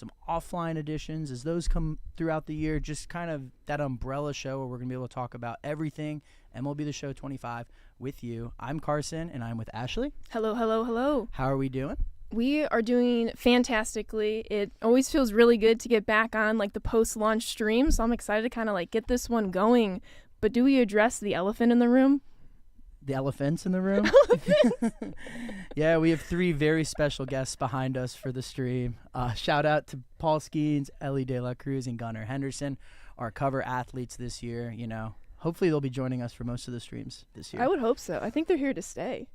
some offline editions as those come throughout the year. Just kind of that umbrella show where we're going to be able to talk about everything MLB The Show 25 with you. I'm Carson, and I'm with Ashley. Hello, hello, hello. How are we doing? We are doing fantastically. It always feels really good to get back on like the post-launch stream, so I'm excited to kind of like get this one going. But do we address the elephant in the room? The elephants in the room? Yeah, we have three very special guests behind us for the stream. Shout out to Paul Skeens, Ellie De La Cruz, and Gunnar Henderson, our cover athletes this year. You know, hopefully they'll be joining us for most of the streams this year. I would hope so. I think they're here to stay.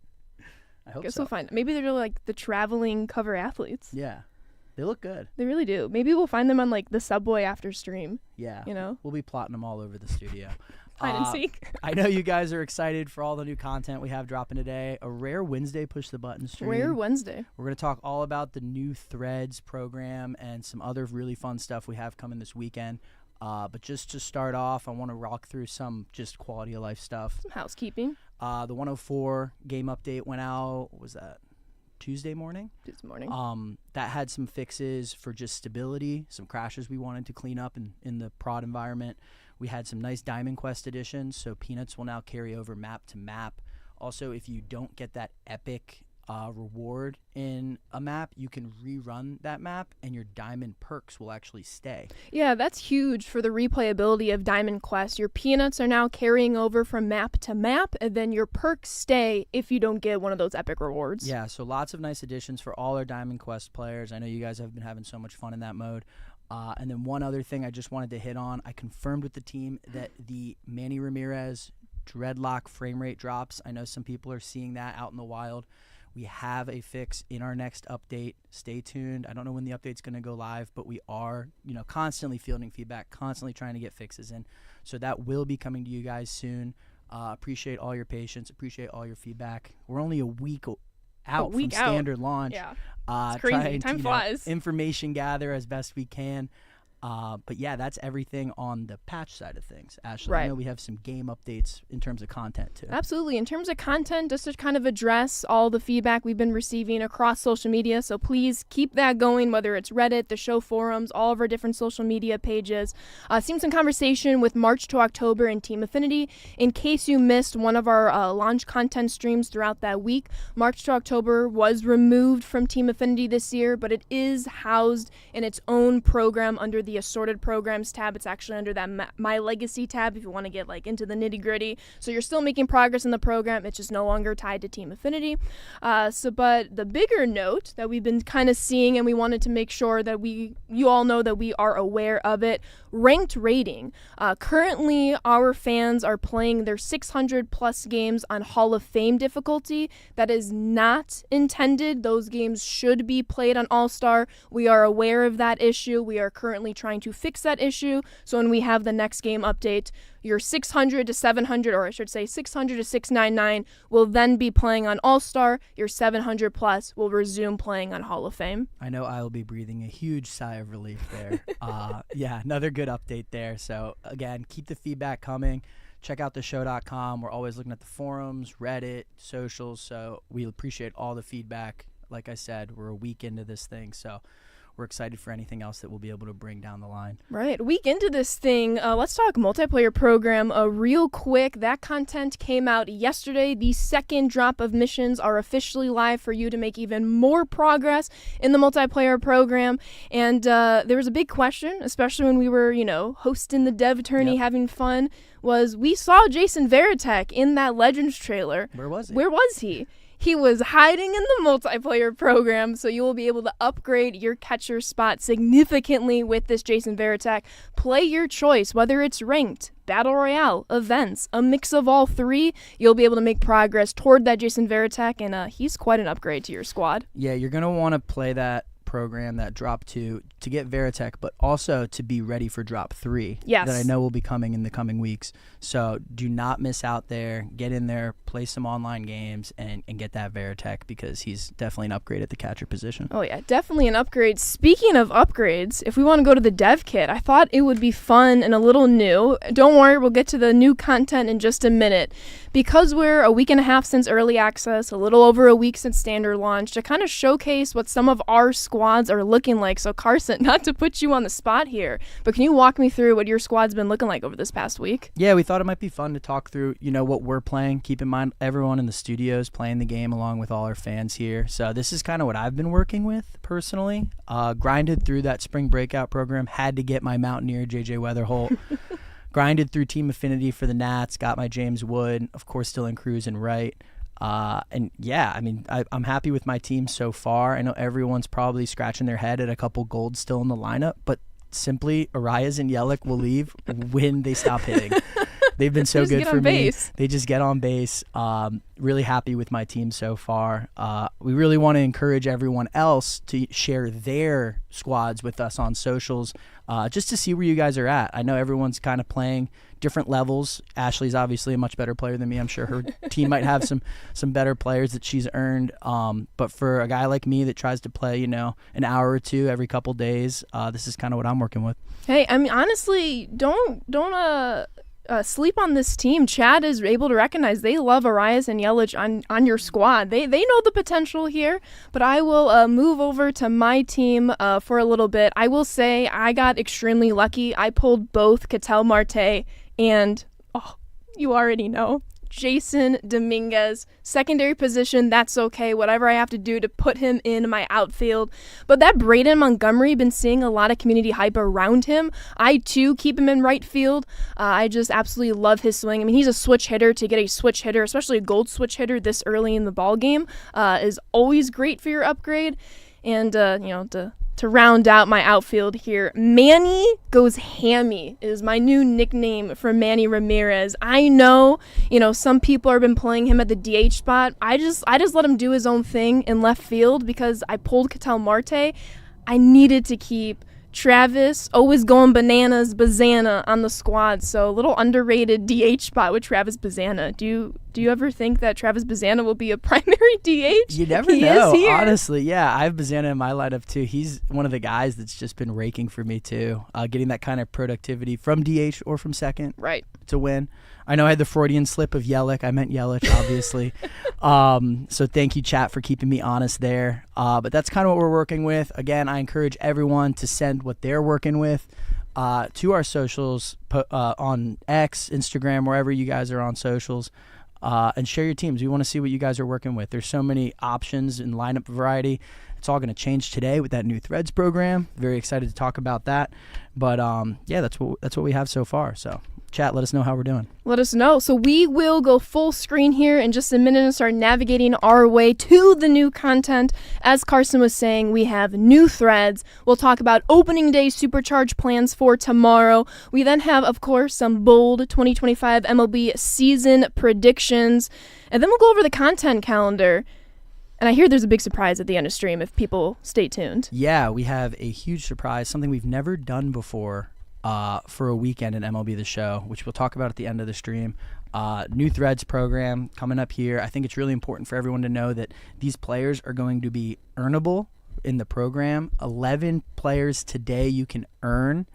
I hope Guess so. we'll find. Maybe they're like the traveling cover athletes. Yeah, they look good. They really do. Maybe we'll find them on like the subway after stream. Yeah, you know, we'll be plotting them all over the studio. Hide and seek. I know you guys are excited for all the new content we have dropping today. A rare Wednesday push the button stream. Rare Wednesday. We're going to talk all about the new Threads program and some other really fun stuff we have coming this weekend. But just to start off, I want to walk through some just quality of life stuff. Some housekeeping. The 104 game update went out. What was that? Tuesday morning? Tuesday morning. That had some fixes for just stability, some crashes we wanted to clean up in the prod environment. We had some nice Diamond Quest additions, so Peanuts will now carry over map to map. Also, if you don't get that epic reward in a map, you can rerun that map and your Diamond perks will actually stay. Yeah, that's huge for the replayability of Diamond Quest. Your Peanuts are now carrying over from map to map, and then your perks stay if you don't get one of those epic rewards. Yeah, so lots of nice additions for all our Diamond Quest players. I know you guys have been having so much fun in that mode. And then one other thing I just wanted to hit on, I confirmed with the team that the Manny Ramirez dreadlock frame rate drops. I know some people are seeing that out in the wild. We have a fix in our next update. Stay tuned. I don't know when the update's going to go live, but we are, constantly fielding feedback, constantly trying to get fixes in. So that will be coming to you guys soon. Appreciate all your patience. Appreciate all your feedback. We're only a week out from standard launch. Yeah, it's crazy. Trying Time to, flies. Information gather as best we can. But yeah, that's everything on the patch side of things. Ashley, right. I know we have some game updates in terms of content too. Absolutely. In terms of content, just to kind of address all the feedback we've been receiving across social media. So please keep that going, whether it's Reddit, the show forums, all of our different social media pages. Seen some conversation with March to October and Team Affinity. In case you missed one of our launch content streams throughout that week, March to October was removed from Team Affinity this year, but it is housed in its own program under the Assorted Programs tab. It's actually under that My Legacy tab if you want to get like into the nitty gritty. So you're still making progress in the program. It's just no longer tied to Team Affinity. But the bigger note that we've been kind of seeing, and we wanted to make sure that you all know that we are aware of it, ranked rating. Currently, our fans are playing their 600 plus games on Hall of Fame difficulty. That is not intended. Those games should be played on All-Star. We are aware of that issue. We are currently trying to fix that issue. So when we have the next game update, your 600 to 700, or I should say 600 to 699, will then be playing on All-Star. Your 700 plus will resume playing on Hall of Fame. I know I will be breathing a huge sigh of relief there. Yeah, another good update there. So again, keep the feedback coming. Check out theshow.com. We're always looking at the forums, Reddit, socials. So we appreciate all the feedback. Like I said, we're a week into this thing, so we're excited for anything else that we'll be able to bring down the line. Right. A week into this thing, let's talk multiplayer program real quick. That content came out yesterday. The second drop of missions are officially live for you to make even more progress in the multiplayer program. And there was a big question, especially when we were, hosting the dev tourney, having fun, was we saw Jason Veritek in that Legends trailer. Where was he? Where was he? He was hiding in the multiplayer program, so you will be able to upgrade your catcher spot significantly with this Jason Veritek. Play your choice, whether it's ranked, Battle Royale, events, a mix of all three. You'll be able to make progress toward that Jason Veritek, and he's quite an upgrade to your squad. Yeah, you're going to want to play that program, that drop 2, to get Veritek, but also to be ready for drop 3. Yes. That I know will be coming in the coming weeks. So do not miss out there. Get in there, play some online games, and get that Veritek, because he's definitely an upgrade at the catcher position. Oh yeah, definitely an upgrade. Speaking of upgrades, if we want to go to the dev kit, I thought it would be fun and a little new. Don't worry, we'll get to the new content in just a minute. because we're a week and a half since early access, a little over a week since standard launch, to kind of showcase what some of our squads are looking like. So Carson, not to put you on the spot here, but can you walk me through what your squad's been looking like over this past week? Yeah, we thought it might be fun to talk through, what we're playing. Keep in mind, everyone in the studio is playing the game along with all our fans here. So this is kind of what I've been working with personally. Grinded through that spring breakout program, had to get my Mountaineer JJ Weatherholt. Grinded through Team Affinity for the Nats, got my James Wood, of course still in Cruz and Wright. And yeah, I mean, I'm happy with my team so far. I know everyone's probably scratching their head at a couple golds still in the lineup, but simply Arias and Yelich will leave when they stop hitting. They've been so good for me. They just get on base. Really happy with my team so far. We really want to encourage everyone else to share their squads with us on socials, just to see where you guys are at. I know everyone's kind of playing different levels. Ashley's obviously a much better player than me. I'm sure her team might have some better players that she's earned. But for a guy like me that tries to play, an hour or two every couple days, this is kind of what I'm working with. Hey, I mean, honestly, don't sleep on this team. Chad is able to recognize they love Arias and Yelich on your squad. They know the potential here, but I will move over to my team for a little bit. I will say I got extremely lucky. I pulled both Ketel Marte and, you already know, Jason Dominguez. Secondary position, that's okay. Whatever I have to do to put him in my outfield. But that Braden Montgomery, been seeing a lot of community hype around him. I, too, keep him in right field. I just absolutely love his swing. I mean, he's a switch hitter. To get a switch hitter, especially a gold switch hitter this early in the ball game, is always great for your upgrade. And, to round out my outfield here, Manny Goes Hammy is my new nickname for Manny Ramirez. I know, some people have been playing him at the DH spot. I just let him do his own thing in left field because I pulled Ketel Marte. I needed to keep Travis, always going bananas, Bazana on the squad. So a little underrated DH spot with Travis Bazana. Do you ever think that Travis Bazana will be a primary DH? You never know, honestly. Yeah, I have Bazana in my lineup too. He's one of the guys that's just been raking for me too, getting that kind of productivity from DH or from second to win. I know I had the Freudian slip of Yelich. I meant Yelich, obviously. So thank you, chat, for keeping me honest there. But that's kind of what we're working with. Again, I encourage everyone to send what they're working with to our socials on X, Instagram, wherever you guys are on socials, and share your teams. We want to see what you guys are working with. There's so many options and lineup variety. It's all going to change today with that new Threads program. Very excited to talk about that. But yeah, that's what we have so far. So chat, let us know how we're doing. Let us know. So we will go full screen here in just a minute and start navigating our way to the new content. As Carson was saying, we have new threads. We'll talk about opening day supercharge plans for tomorrow. We then have, of course, some bold 2025 MLB season predictions. And then we'll go over the content calendar. And I hear there's a big surprise at the end of stream if people stay tuned. Yeah, we have a huge surprise, something we've never done before. For a weekend in MLB The Show, which we'll talk about at the end of the stream. New Threads program coming up here. I think it's really important for everyone to know that these players are going to be earnable in the program. 11 players today you can earn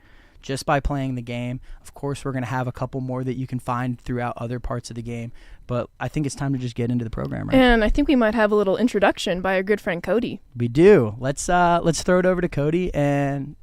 just by playing the game. Of course, we're going to have a couple more that you can find throughout other parts of the game, but I think it's time to just get into the program, right? And I think we might have a little introduction by our good friend Cody. We do. Let's throw it over to Cody and,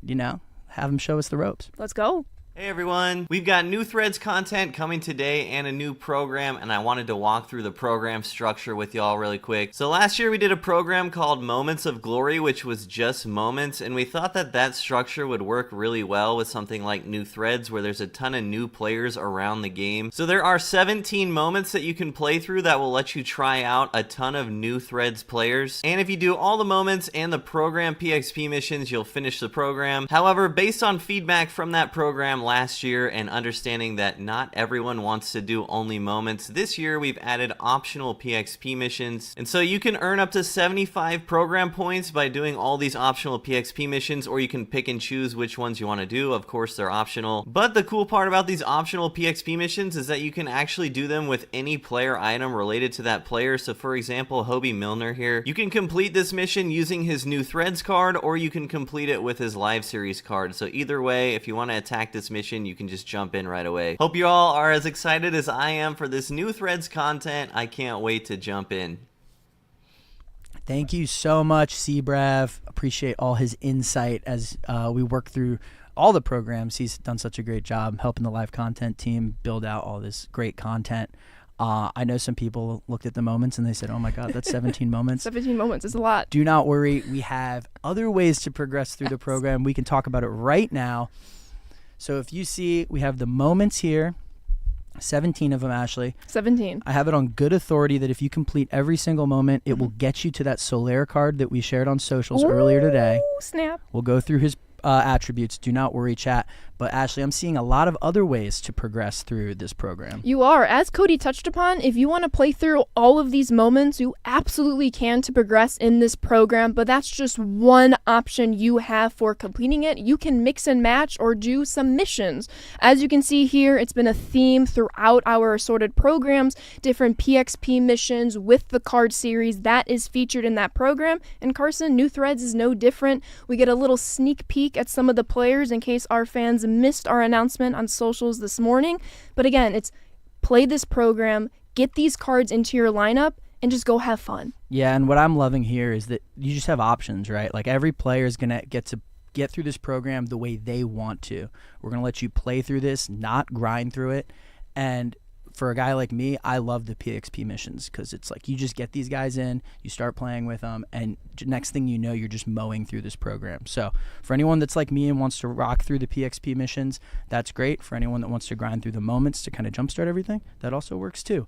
have him show us the ropes. Let's go. Hey everyone, we've got new Threads content coming today and a new program, and I wanted to walk through the program structure with y'all really quick. So last year we did a program called Moments of Glory, which was just moments, and we thought that structure would work really well with something like new Threads where there's a ton of new players around the game. So there are 17 moments that you can play through that will let you try out a ton of new Threads players. And if you do all the moments and the program PXP missions, you'll finish the program. However, based on feedback from that program last year and understanding that not everyone wants to do only moments, this year we've added optional PXP missions, and so you can earn up to 75 program points by doing all these optional PXP missions, or you can pick and choose which ones you want to do. Of course, they're optional, but the cool part about these optional PXP missions is that you can actually do them with any player item related to that player. So for example, Hobie Milner here, you can complete this mission using his new Threads card, or you can complete it with his Live Series card. So either way, if you want to attack this mission mission, you can just jump in right away. Hope you all are as excited as I am for this new Threads content. I can't wait to jump in. Thank you so much, Seabrav. Appreciate all his insight as we work through all the programs. He's done such a great job helping the live content team build out all this great content. I know some people looked at the moments and they said, oh my God, that's 17 moments. 17 moments is a lot. Do not worry. We have other ways to progress through the program. We can talk about it right now. So if you see, we have the moments here, 17 of them, Ashley. 17. I have it on good authority that if you complete every single moment, it will get you to that Solaire card that we shared on socials earlier today. Snap. We'll go through his attributes. Do not worry, chat. But Ashley, I'm seeing a lot of other ways to progress through this program. You are. As Cody touched upon, if you want to play through all of these moments, you absolutely can to progress in this program, but that's just one option you have for completing it. You can mix and match or do some missions. As you can see here, it's been a theme throughout our assorted programs, different PXP missions with the card series that is featured in that program. And Carson, New Threads is no different. We get a little sneak peek at some of the players in case our fans missed our announcement on socials this morning. But again, it's play this program, get these cards into your lineup, and just go have fun. Yeah, and what I'm loving here is that you just have options, right? Like every player is going to get through this program the way they want to. We're going to let you play through this, not grind through it. And for a guy like me, I love the PXP missions because it's like you just get these guys in, you start playing with them, and next thing you know, you're just mowing through this program. So for anyone that's like me and wants to rock through the PXP missions, that's great. For anyone that wants to grind through the moments to kind of jumpstart everything, that also works too.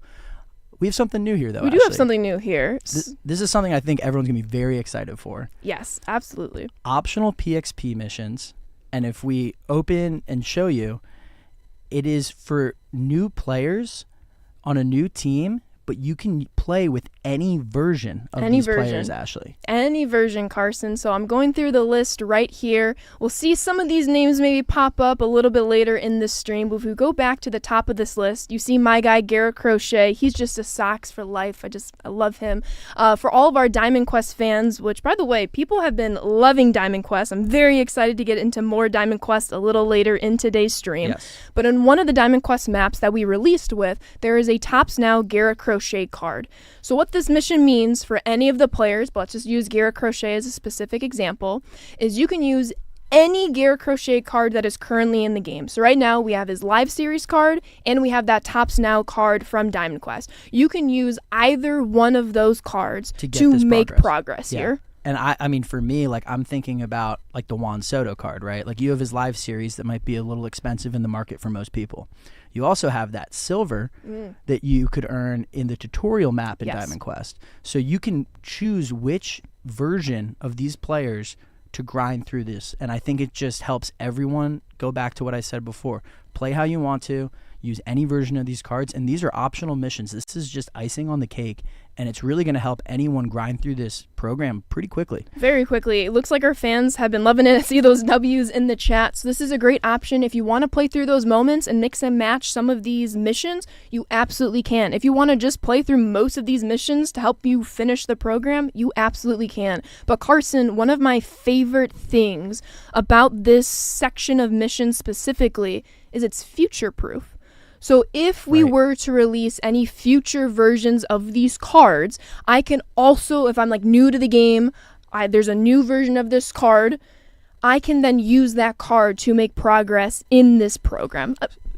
We have something new here, though. We do have something new here. This is something I think everyone's going to be very excited for. Yes, absolutely. Optional PXP missions, and if we open and show you, it is for new players on a new team, but you can play with any version of these players, Ashley. Any version, Carson. So I'm going through the list right here. We'll see some of these names maybe pop up a little bit later in this stream, but if we go back to the top of this list, you see my guy, Garrett Crochet. He's just a Sox for life. I love him. For all of our Diamond Quest fans, which, by the way, people have been loving Diamond Quest. I'm very excited to get into more Diamond Quest a little later in today's stream. Yes. But in one of the Diamond Quest maps that we released with, there is a Topps Now Garrett Crochet card. So what this mission means for any of the players, but let's just use Garrett Crochet as a specific example, is you can use any Garrett Crochet card that is currently in the game. So right now we have his live series card and we have that Topps Now card from Diamond Quest. You can use either one of those cards to make progress here. And I mean, for me, like I'm thinking about like the Juan Soto card, right? Like you have his live series that might be a little expensive in the market for most people. You also have that silver that you could earn in the tutorial map in Diamond Quest. So you can choose which version of these players to grind through this. And I think it just helps everyone go back to what I said before. Play how you want to, use any version of these cards, and these are optional missions. This is just icing on the cake, and it's really going to help anyone grind through this program pretty quickly. Very quickly. It looks like our fans have been loving it. I see those W's in the chat. So this is a great option. If you want to play through those moments and mix and match some of these missions, you absolutely can. If you want to just play through most of these missions to help you finish the program, you absolutely can. But Carson, one of my favorite things about this section of missions specifically is it's future-proof. So if we were to release any future versions of these cards, I can also, if I'm like new to the game, there's a new version of this card, I can then use that card to make progress in this program.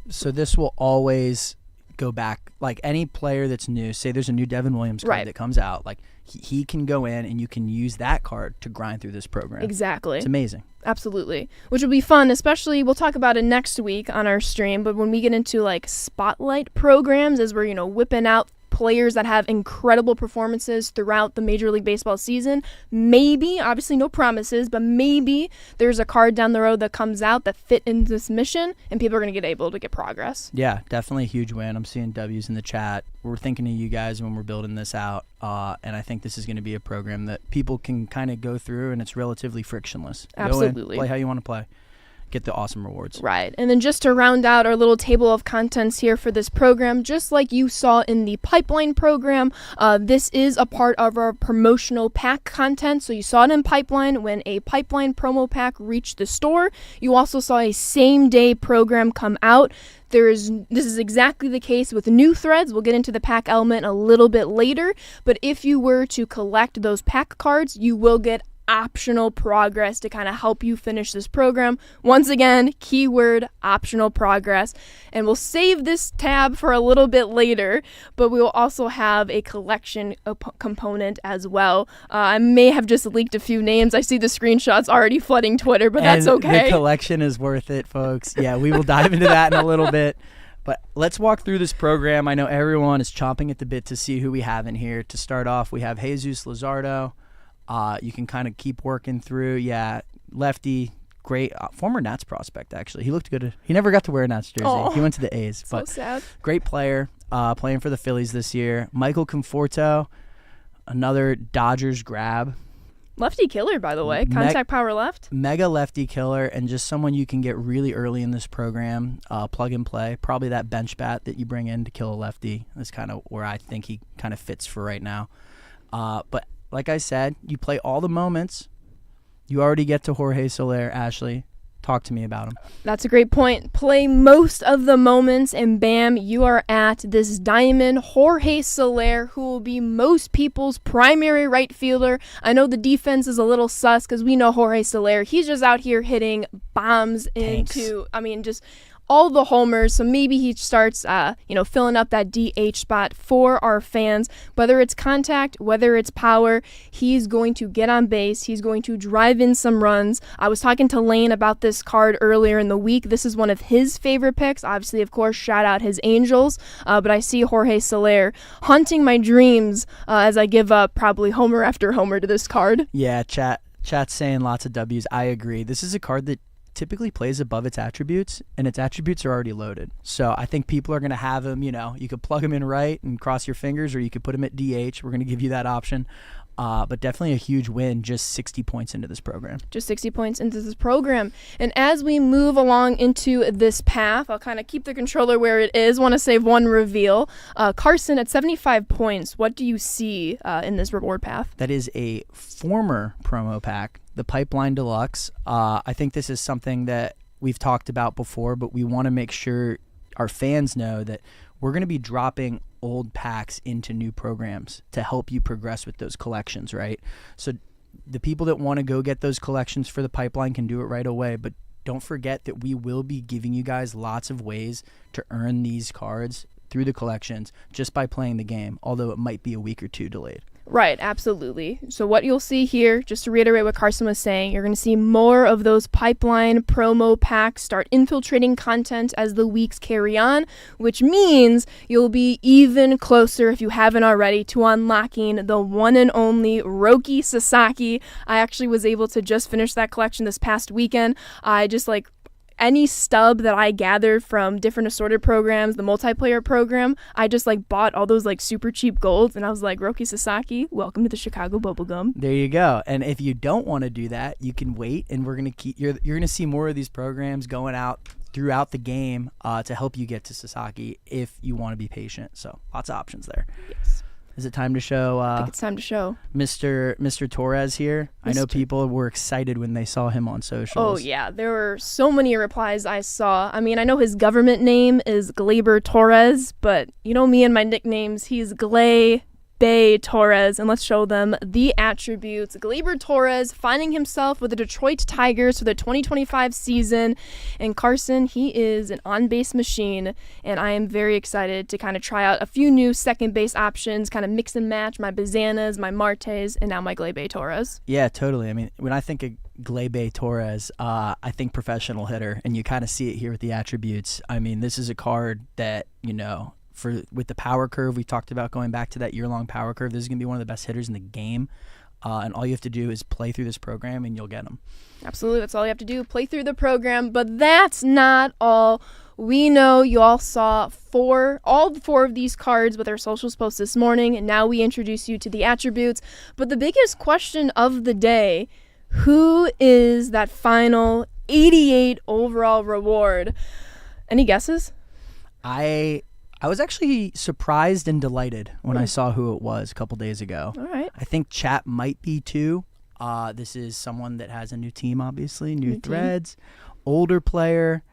So this will always go back, like any player that's new, say there's a new Devin Williams card that comes out, like he can go in and you can use that card to grind through this program. Exactly. It's amazing. Absolutely. Which will be fun, especially, we'll talk about it next week on our stream, but when we get into like spotlight programs as we're, whipping out players that have incredible performances throughout the Major League Baseball season, maybe, obviously no promises, but maybe there's a card down the road that comes out that fit in this mission and people are going to get able to get progress. Yeah, definitely a huge win. I'm seeing W's in the chat. We're thinking of you guys when we're building this out, and I think this is going to be a program that people can kind of go through and it's relatively frictionless. Absolutely. Go in, play how you want to play. get the awesome rewards. Right. And then just to round out our little table of contents here for this program, just like you saw in the Pipeline program, this is a part of our promotional pack content. So you saw it in Pipeline when a Pipeline promo pack reached the store. You also saw a same-day program come out. This is exactly the case with new threads. We'll get into the pack element a little bit later. But if you were to collect those pack cards, you will get optional progress to kind of help you finish this program. Once again, keyword optional progress. And we'll save this tab for a little bit later, but we will also have a collection component as well. I may have just leaked a few names. I see the screenshots already flooding Twitter, but that's okay. The collection is worth it, folks. Yeah, we will dive into that in a little bit. But let's walk through this program. I know everyone is chomping at the bit to see who we have in here. To start off, we have Jesus Luzardo. You can kind of keep working through. Yeah, lefty, great. Former Nats prospect, actually. He looked good. He never got to wear a Nats jersey. Oh, he went to the A's. So but sad. Great player, playing for the Phillies this year. Michael Conforto, another Dodgers grab. Lefty killer, by the way. Contact power left. Mega lefty killer, and just someone you can get really early in this program. Plug and play. Probably that bench bat that you bring in to kill a lefty is kind of where I think he kind of fits for right now. But like I said, you play all the moments. You already get to Jorge Soler. Ashley, talk to me about him. That's a great point. Play most of the moments, and bam, you are at this diamond. Jorge Soler, who will be most people's primary right fielder. I know the defense is a little sus because we know Jorge Soler. He's just out here hitting bombs into, just all the homers. So maybe he starts, filling up that DH spot for our fans. Whether it's contact, whether it's power, he's going to get on base. He's going to drive in some runs. I was talking to Lane about this card earlier in the week. This is one of his favorite picks. Obviously, of course, shout out his Angels. But I see Jorge Soler haunting my dreams as I give up probably homer after homer to this card. Yeah, chat's saying lots of W's. I agree. This is a card that typically plays above its attributes, and its attributes are already loaded. So I think people are going to have him, you could plug him in right and cross your fingers, or you could put him at DH. We're going to give you that option. But definitely a huge win, just 60 points into this program. Just 60 points into this program. And as we move along into this path, I'll kind of keep the controller where it is. Want to save one reveal. Carson, at 75 points, what do you see in this reward path? That is a former promo pack, the Pipeline Deluxe. I think this is something that we've talked about before, but we want to make sure our fans know that we're going to be dropping old packs into new programs to help you progress with those collections, right? So the people that want to go get those collections for the Pipeline can do it right away, but don't forget that we will be giving you guys lots of ways to earn these cards through the collections just by playing the game, although it might be a week or two delayed. Right, absolutely. So what you'll see here, just to reiterate what Carson was saying, you're going to see more of those Pipeline promo packs start infiltrating content as the weeks carry on, which means you'll be even closer, if you haven't already, to unlocking the one and only Roki Sasaki. I actually was able to just finish that collection this past weekend. I just any stub that I gathered from different assorted programs, the multiplayer program, I just bought all those super cheap golds, and I was like, Roki Sasaki, welcome to the Chicago Bubblegum. There you go. And if you don't want to do that, you can wait, and we're going to you're going to see more of these programs going out throughout the game to help you get to Sasaki if you want to be patient. So lots of options there. Yes. Is it time to show? I think it's time to show Mr. Torres here. I know people were excited when they saw him on socials. Oh yeah, there were so many replies I saw. I mean, I know his government name is Gleyber Torres, but you know me and my nicknames. He's Gley Bay Torres, and let's show them the attributes. Gleyber Torres finding himself with the Detroit Tigers for the 2025 season, and Carson, he is an on-base machine, and I am very excited to kind of try out a few new second base options, kind of mix and match my Bazanas, my Martes, and now my Gleyber Torres. Yeah, totally. I mean, when I think of Gleyber Torres, I think professional hitter, and you kind of see it here with the attributes. I mean, this is a card that, with the power curve we talked about, going back to that year-long power curve, this is going to be one of the best hitters in the game, and all you have to do is play through this program and you'll get him. Absolutely, that's all you have to do, play through the program, but that's not all. We know you all saw all four of these cards with our socials post this morning, and now we introduce you to the attributes, but the biggest question of the day, who is that final 88 overall reward. Any guesses? I was actually surprised and delighted when I saw who it was a couple days ago. All right. I think chat might be too. This is someone that has a new team, obviously, new threads, older player.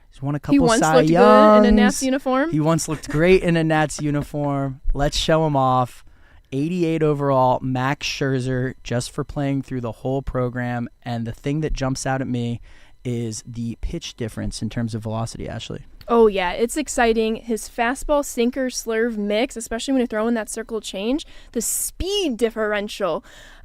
He's won a couple Cy Youngs. He once looked good in a Nats uniform. He once looked great in a Nats uniform. Let's show him off. 88 overall, Max Scherzer, just for playing through the whole program. And the thing that jumps out at me is the pitch difference in terms of velocity, Ashley. Oh, yeah, it's exciting. His fastball sinker slurve mix, especially when you throw in that circle change, the speed differential.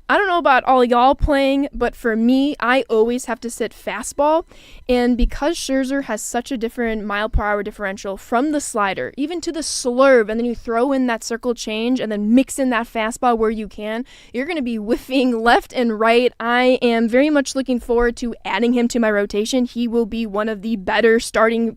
I don't know about all y'all playing, but for me, I always have to sit fastball. And because Scherzer has such a different mile per hour differential from the slider, even to the slurve, and then you throw in that circle change and then mix in that fastball where you can, you're going to be whiffing left and right. I am very much looking forward to adding him to my rotation. He will be one of the better starting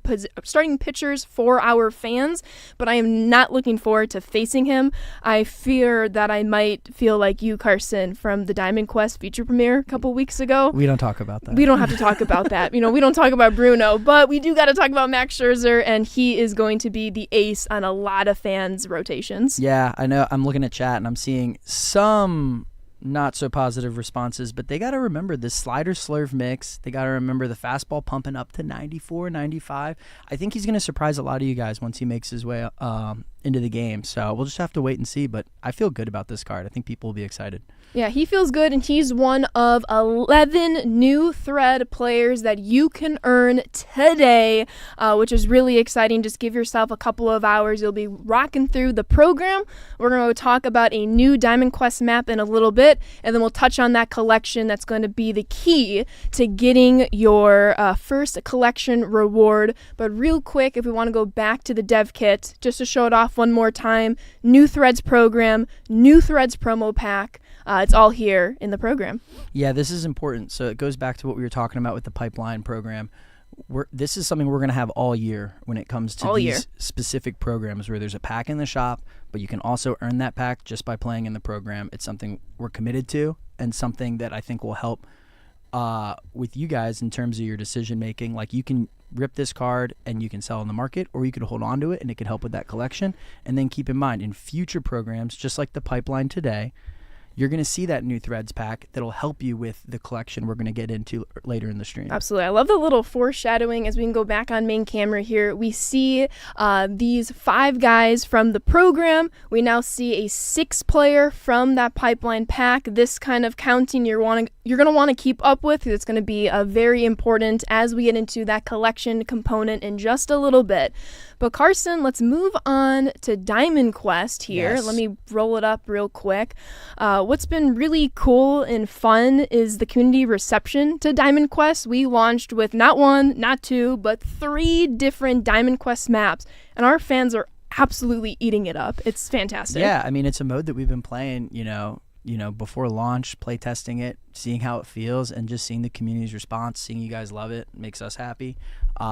pitchers for our fans, but I am not looking forward to facing him. I fear that I might feel like you, Carson, from the Diamond Quest feature premiere a couple weeks ago. We don't talk about that. We don't have to talk about that. We don't talk about Bruno, but we do got to talk about Max Scherzer, and he is going to be the ace on a lot of fans' rotations. Yeah, I know. I'm looking at chat, and I'm seeing some not so positive responses, but they got to remember this slider slurve mix. They got to remember the fastball pumping up to 94, 95. I think he's going to surprise a lot of you guys once he makes his way into the game. So we'll just have to wait and see, but I feel good about this card. I think people will be excited. Yeah, he feels good, and he's one of 11 new thread players that you can earn today, which is really exciting. Just give yourself a couple of hours. You'll be rocking through the program. We're going to talk about a new Diamond Quest map in a little bit, and then we'll touch on that collection that's going to be the key to getting your first collection reward. But real quick, if we want to go back to the dev kit, just to show it off one more time, new threads program, new threads promo pack. It's all here in the program. Yeah, this is important. So it goes back to what we were talking about with the pipeline program. This is something we're going to have all year when it comes to these specific programs where there's a pack in the shop, but you can also earn that pack just by playing in the program. It's something we're committed to and something that I think will help with you guys in terms of your decision making. Like, you can rip this card and you can sell in the market, or you could hold on to it and it could help with that collection. And then keep in mind, in future programs, just like the pipeline today, you're going to see that new threads pack that'll help you with the collection we're going to get into later in the stream. Absolutely. I love the little foreshadowing as we can go back on main camera here. We see these 5 guys from the program. We now see a 6 player from that pipeline pack. This kind of counting you're going to want to keep up with. It's going to be very important as we get into that collection component in just a little bit. But Carson, let's move on to Diamond Quest here. Yes. Let me roll it up real quick. What's been really cool and fun is the community reception to Diamond Quest. We launched with not 1, not 2, but 3 different Diamond Quest maps, and our fans are absolutely eating it up. It's fantastic. Yeah, I mean, it's a mode that we've been playing, before launch, play testing it, seeing how it feels, and just seeing the community's response, seeing you guys love it makes us happy.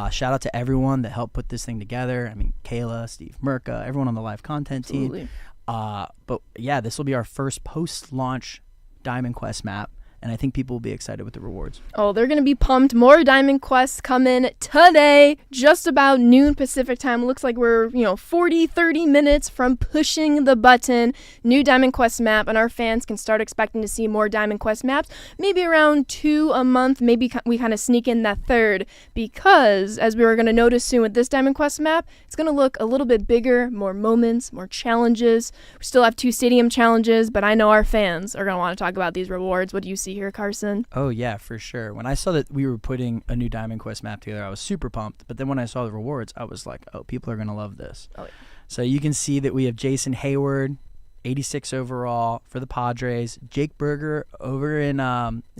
Shout out to everyone that helped put this thing together. I mean, Kayla, Steve Merka, everyone on the live content team. But yeah, this will be our first post-launch Diamond Quest map, and I think people will be excited with the rewards. Oh, they're going to be pumped. More Diamond Quests come in today, just about noon Pacific time. Looks like we're, 30 minutes from pushing the button. New Diamond Quest map, and our fans can start expecting to see more Diamond Quest maps, maybe around 2 a month. Maybe we kind of sneak in that 3rd, because as we were going to notice soon with this Diamond Quest map, it's going to look a little bit bigger, more moments, more challenges. We still have 2 stadium challenges, but I know our fans are going to want to talk about these rewards. What do you see here, Carson? Oh yeah, for sure. When I saw that we were putting a new Diamond Quest map together, I was super pumped. But then when I saw the rewards, I was like, oh, people are going to love this. Oh, yeah. So you can see that we have Jason Hayward, 86 overall for the Padres, Jake Berger over in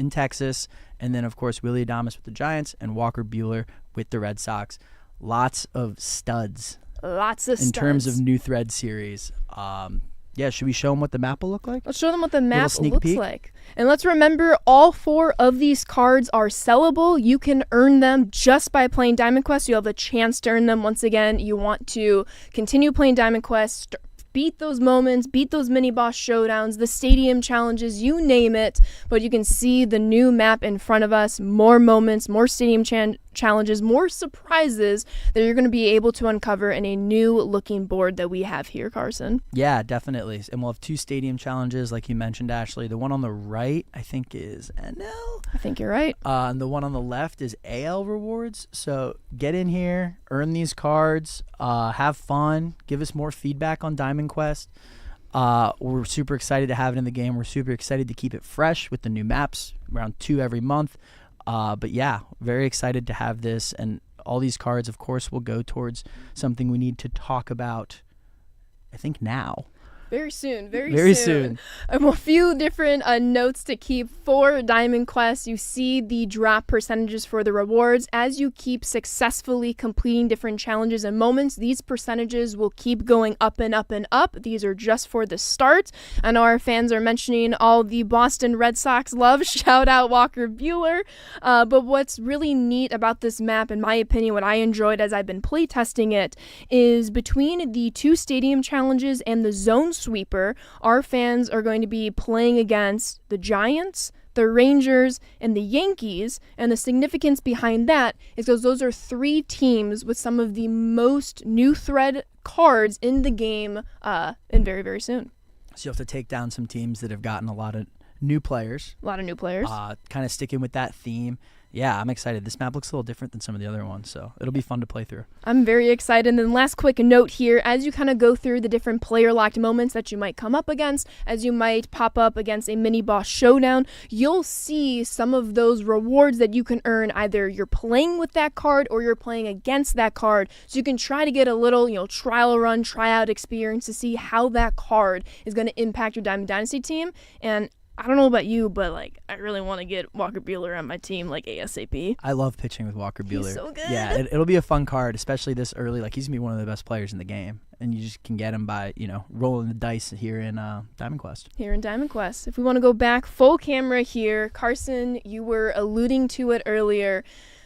Texas, and then of course Willie Adames with the Giants and Walker Buehler with the Red Sox. Lots of studs. In terms of new thread series. Yeah, should we show them what the map will look like? Let's show them what the map looks like. And let's remember, all 4 of these cards are sellable. You can earn them just by playing Diamond Quest. You have a chance to earn them. Once again, you want to continue playing Diamond Quest, beat those moments, beat those mini boss showdowns, the stadium challenges, you name it. But you can see the new map in front of us, more moments, more stadium challenges, more surprises that you're going to be able to uncover in a new looking board that we have here, Carson. Yeah, definitely. And we'll have 2 stadium challenges, like you mentioned, Ashley. The one on the right, I think, is NL. I think you're right. And the one on the left is AL rewards. So get in here, earn these cards, have fun, give us more feedback on Diamond Quest. We're super excited to have it in the game. We're super excited to keep it fresh with the new maps, around 2 every month. But yeah, very excited to have this, and all these cards, of course, will go towards something we need to talk about, I think, now. Very soon. Very soon. A few different notes to keep for Diamond Quest. You see the drop percentages for the rewards. As you keep successfully completing different challenges and moments, these percentages will keep going up and up and up. These are just for the start. I know our fans are mentioning all the Boston Red Sox love. Shout out Walker Buehler. But what's really neat about this map, in my opinion, what I enjoyed as I've been playtesting it, is between the 2 stadium challenges and the zone sweeper, our fans are going to be playing against the Giants, the Rangers, and the Yankees. And the significance behind that is because those are 3 teams with some of the most new thread cards in the game and very, very soon. So you have to take down some teams that have gotten a lot of new players. Kind of sticking with that theme. Yeah, I'm excited. This map looks a little different than some of the other ones, so it'll be fun to play through. I'm very excited. And then last quick note here, as you kind of go through the different player-locked moments that you might come up against, as you might pop up against a mini-boss showdown, you'll see some of those rewards that you can earn. Either you're playing with that card or you're playing against that card. So you can try to get a little, trial run, tryout experience to see how that card is going to impact your Diamond Dynasty team. And I don't know about you, but I really want to get Walker Buehler on my team ASAP. I love pitching with Walker Buehler. He's so good. Yeah, it'll be a fun card, especially this early. He's gonna be one of the best players in the game, and you just can get him by rolling the dice here in Diamond Quest. If we want to go back full camera here, Carson, you were alluding to it earlier,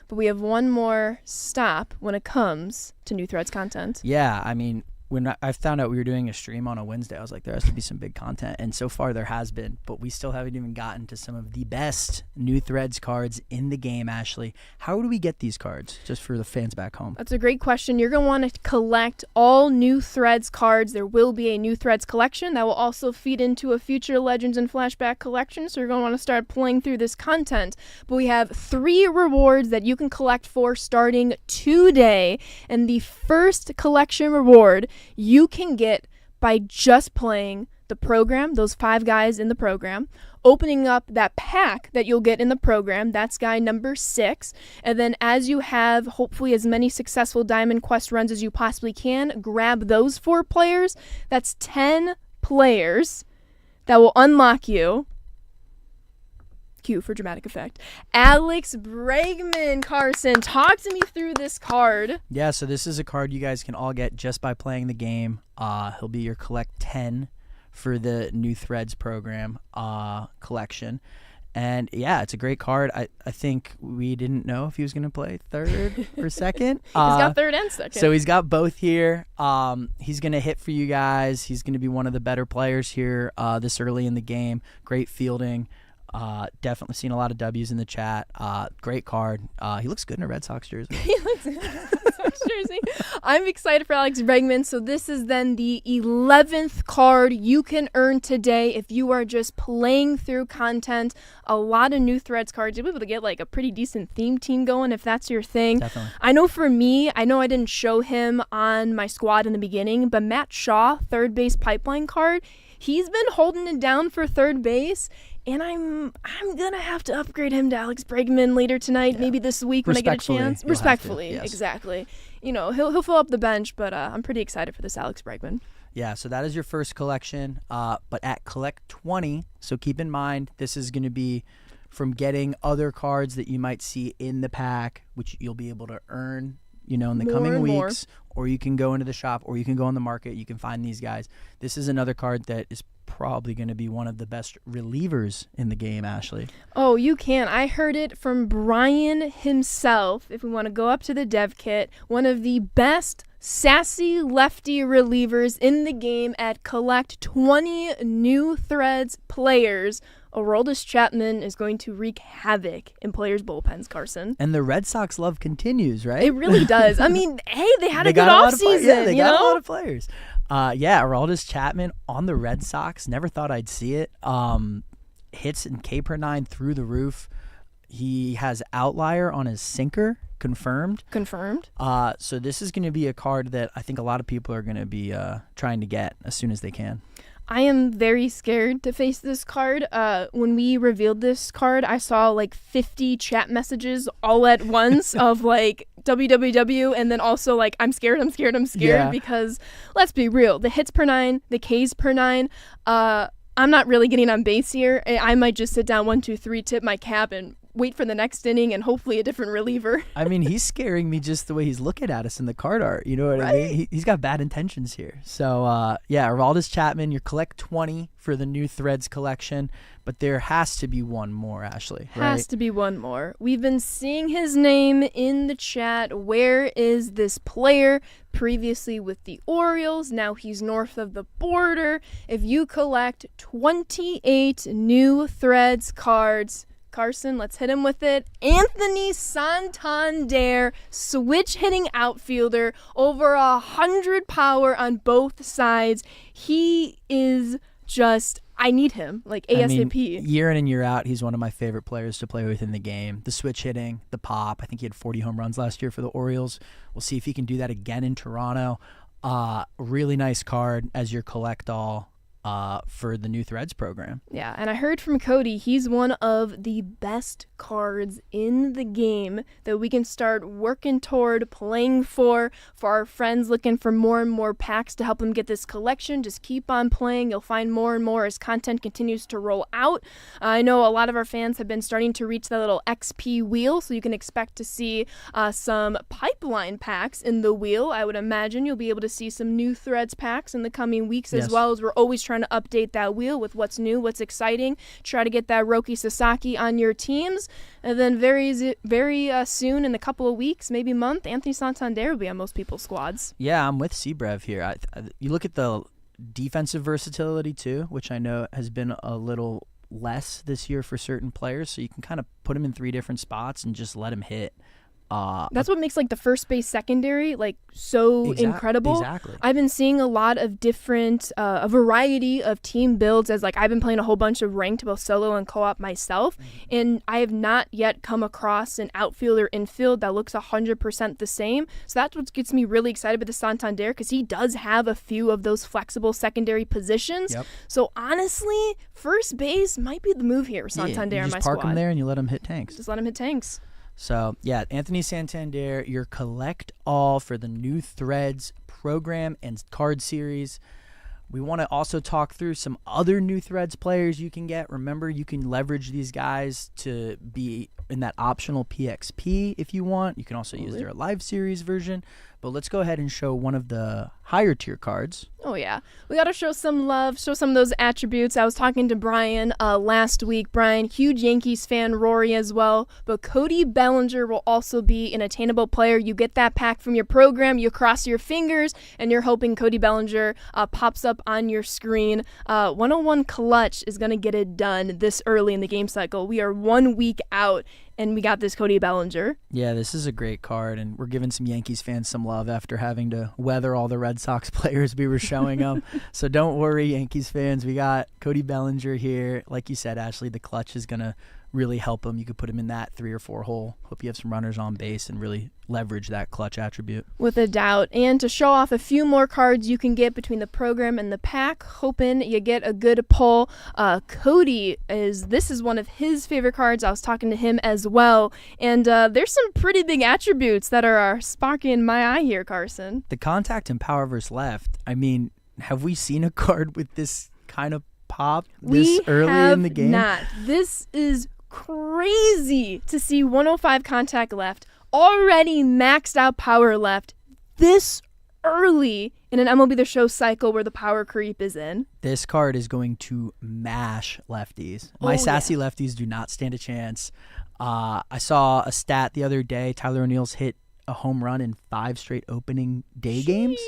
but we have one more stop when it comes to New Threads content. Yeah, I mean, when I found out we were doing a stream on a Wednesday, I was like, there has to be some big content. And so far there has been, but we still haven't even gotten to some of the best New Threads cards in the game, Ashley. How do we get these cards, just for the fans back home? That's a great question. You're going to want to collect all New Threads cards. There will be a New Threads collection that will also feed into a future Legends and Flashback collection. So you're going to want to start pulling through this content. But we have 3 rewards that you can collect for starting today. And the first collection reward you can get by just playing the program, those 5 guys in the program, opening up that pack that you'll get in the program. That's guy number 6. And then as you have hopefully as many successful Diamond Quest runs as you possibly can, grab those 4 players. That's 10 players that will unlock you. Cue for dramatic effect. Alex Bregman, Carson, talk to me through this card. Yeah, so this is a card you guys can all get just by playing the game. He'll be your collect 10 for the New Threads program collection. And yeah, it's a great card. I think we didn't know if he was going to play 3rd or 2nd. He's got 3rd and 2nd. So he's got both here. He's going to hit for you guys. He's going to be one of the better players here this early in the game. Great fielding. Definitely seen a lot of W's in the chat. Great card. He looks good in a Red Sox jersey. He looks good in a Red Sox jersey. I'm excited for Alex Bregman. So this is then the 11th card you can earn today if you are just playing through content. A lot of New Threads cards. You'll be able to get a pretty decent theme team going if that's your thing. Definitely. I know for me, I didn't show him on my squad in the beginning, but Matt Shaw, 3rd base pipeline card, he's been holding it down for 3rd base. And I'm going to have to upgrade him to Alex Bregman later tonight, maybe this week when I get a chance. Respectfully, yes. Exactly. He'll fill up the bench, but I'm pretty excited for this Alex Bregman. Yeah, so that is your first collection. But at collect 20, so keep in mind, this is going to be from getting other cards that you might see in the pack, which you'll be able to earn, in the coming weeks. Or you can go into the shop, or you can go on the market. You can find these guys. This is another card that is probably going to be one of the best relievers in the game, Ashley. Oh, you can. I heard it from Brian himself. If we want to go up to the dev kit, one of the best sassy lefty relievers in the game at collect 20 new Threads players. Aroldis Chapman is going to wreak havoc in players' bullpens, Carson. And the Red Sox love continues, right? It really does. I mean, hey, they had a good got offseason. Yeah, they got know? a lot of players. Aroldis Chapman on the Red Sox. Never thought I'd see it. Hits in K per 9 through the roof. He has outlier on his sinker, confirmed. So this is going to be a card that I think a lot of people are going to be trying to get as soon as they can. I am very scared to face this card. When we revealed this card, I saw like 50 chat messages all at once of like WWW, and then also like I'm scared because let's be real, the hits per 9, the Ks per 9, I'm not really getting on base here. I might just sit down 1, 2, 3, tip my cap, and wait for the next inning and hopefully a different reliever. I mean, he's scaring me just the way he's looking at us in the card art. You know what I mean? He's got bad intentions here. So, Aroldis Chapman, you collect 20 for the new Threads collection, but there has to be one more, Ashley, right? Has to be one more. We've been seeing his name in the chat. Where is this player? Previously with the Orioles, now he's north of the border. If you collect 28 new Threads cards, Carson, let's hit him with it. Anthony Santander, switch hitting outfielder, over 100 power on both sides. He is just, I need him, like ASAP. I mean, year in and year out, he's one of my favorite players to play with in the game. The switch hitting, the pop. I think he had 40 home runs last year for the Orioles. We'll see if he can do that again in Toronto. Really nice card as your collect all for the new Threads program. Yeah, and I heard from Cody, he's one of the best cards in the game that we can start working toward playing for our friends looking for more and more packs to help them get this collection. Just keep on playing. You'll find more and more as content continues to roll out. I know a lot of our fans have been starting to reach that little XP wheel, so you can expect to see some pipeline packs in the wheel. I would imagine you'll be able to see some new Threads packs in the coming weeks, as well, as we're always trying to update that wheel with what's new, what's exciting. Try to get that Roki Sasaki on your teams. And then very soon, in a couple of weeks, maybe month, Anthony Santander will be on most people's squads. Yeah, I'm with Seabrev here. You look at the defensive versatility too, which I know has been a little less this year for certain players. So you can kind of put him in 3 different spots and just let him hit. That's what makes like the first base secondary like so incredible. Exactly. I've been seeing a lot of different, a variety of team builds, as like I've been playing a whole bunch of ranked, both solo and co-op myself, and I have not yet come across an outfield or infield that looks 100% the same. So that's what gets me really excited with the Santander, because he does have a few of those flexible secondary positions. Yep. So honestly, first base might be the move here, Santander in my squad. You just park him there and you let him hit tanks. Just let him hit tanks. So, yeah, Anthony Santander, your collect all for the new Threads program and card series. We want to also talk through some other new Threads players you can get. Remember, you can leverage these guys to be in that optional PXP if you want. You can also use their live series version. But let's go ahead and show one of the higher tier cards. Oh, yeah. We got to show some love, show some of those attributes. I was talking to Brian last week. Brian, huge Yankees fan, Rory as well. But Cody Bellinger will also be an attainable player. You get that pack from your program, you cross your fingers, and you're hoping Cody Bellinger pops up on your screen. 101 Clutch is going to get it done this early in the game cycle. We are 1 week out, and we got this Cody Bellinger. Yeah, this is a great card, and we're giving some Yankees fans some love after having to weather all the Red Sox players we were showing them. So don't worry, Yankees fans. We got Cody Bellinger here. Like you said, Ashley, the clutch is going to really help him. You could put him in that 3 or 4 hole. Hope you have some runners on base and really leverage that clutch attribute. With a doubt. And to show off a few more cards you can get between the program and the pack, hoping you get a good pull. Cody, this is one of his favorite cards. I was talking to him as well. And there's some pretty big attributes that are sparking my eye here, Carson. The contact and power versus left. I mean, have we seen a card with this kind of pop this early in the game? Not. This is crazy to see 105 contact left, already maxed out power left this early in an MLB The Show cycle where the power creep is in. This card is going to mash lefties. My sassy lefties do not stand a chance. I saw a stat the other day. Tyler O'Neill's hit a home run in 5 straight opening day games.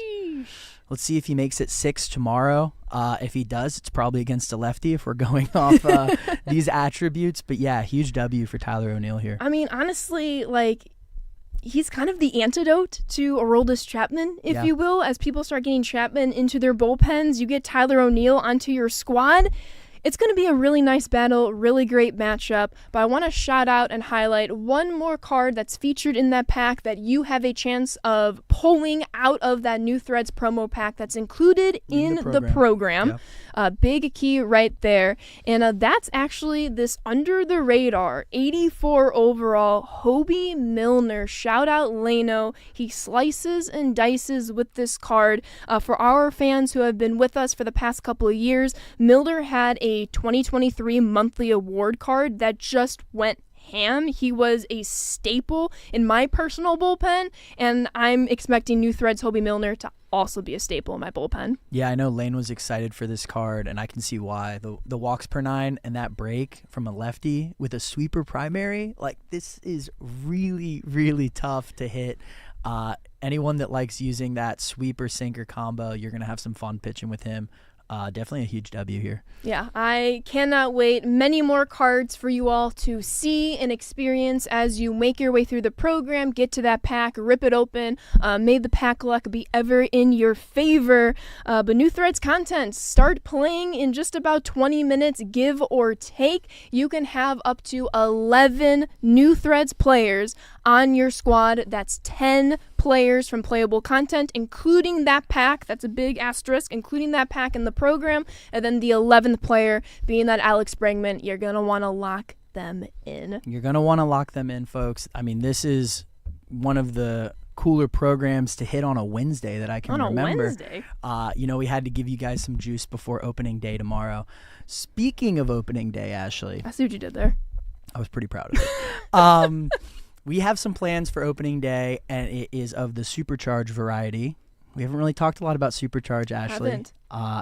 Let's see if he makes it 6 tomorrow. If he does, it's probably against a lefty if we're going off these attributes. But yeah, huge W for Tyler O'Neill here. I mean, honestly, like, he's kind of the antidote to Aroldis Chapman, if you will. As people start getting Chapman into their bullpens, you get Tyler O'Neill onto your squad. It's going to be a really nice battle, really great matchup, but I want to shout out and highlight one more card that's featured in that pack that you have a chance of pulling out of that New Threads promo pack that's included in the program. Big key right there. And that's actually this under-the-radar 84 overall Hobie Milner. Shout out Leno. He slices and dices with this card. For our fans who have been with us for the past couple of years, Milner had a 2023 monthly award card that just went ham. He was a staple in my personal bullpen, and I'm expecting New Threads Hobie Milner to also be a staple in my bullpen. Yeah, I know Lane was excited for this card, and I can see why. The walks per 9 and that break from a lefty with a sweeper primary, like, this is really, really tough to hit. Anyone that likes using that sweeper sinker combo, you're going to have some fun pitching with him. Definitely a huge W here. Yeah, I cannot wait. Many more cards for you all to see and experience as you make your way through the program. Get to that pack, rip it open. May the pack luck be ever in your favor. But New Threads content, start playing in just about 20 minutes, give or take. You can have up to 11 New Threads players on your squad. That's 10 players from playable content, including that pack. That's a big asterisk, including that pack in the program. And then the 11th player being that Alex Bregman. You're going to want to lock them in. You're going to want to lock them in, folks. I mean, this is one of the cooler programs to hit on a Wednesday that I can remember. On a Wednesday? We had to give you guys some juice before opening day tomorrow. Speaking of opening day, Ashley. I see what you did there. I was pretty proud of it. We have some plans for opening day, and it is of the Supercharge variety. We haven't really talked a lot about Supercharge, Ashley. Haven't.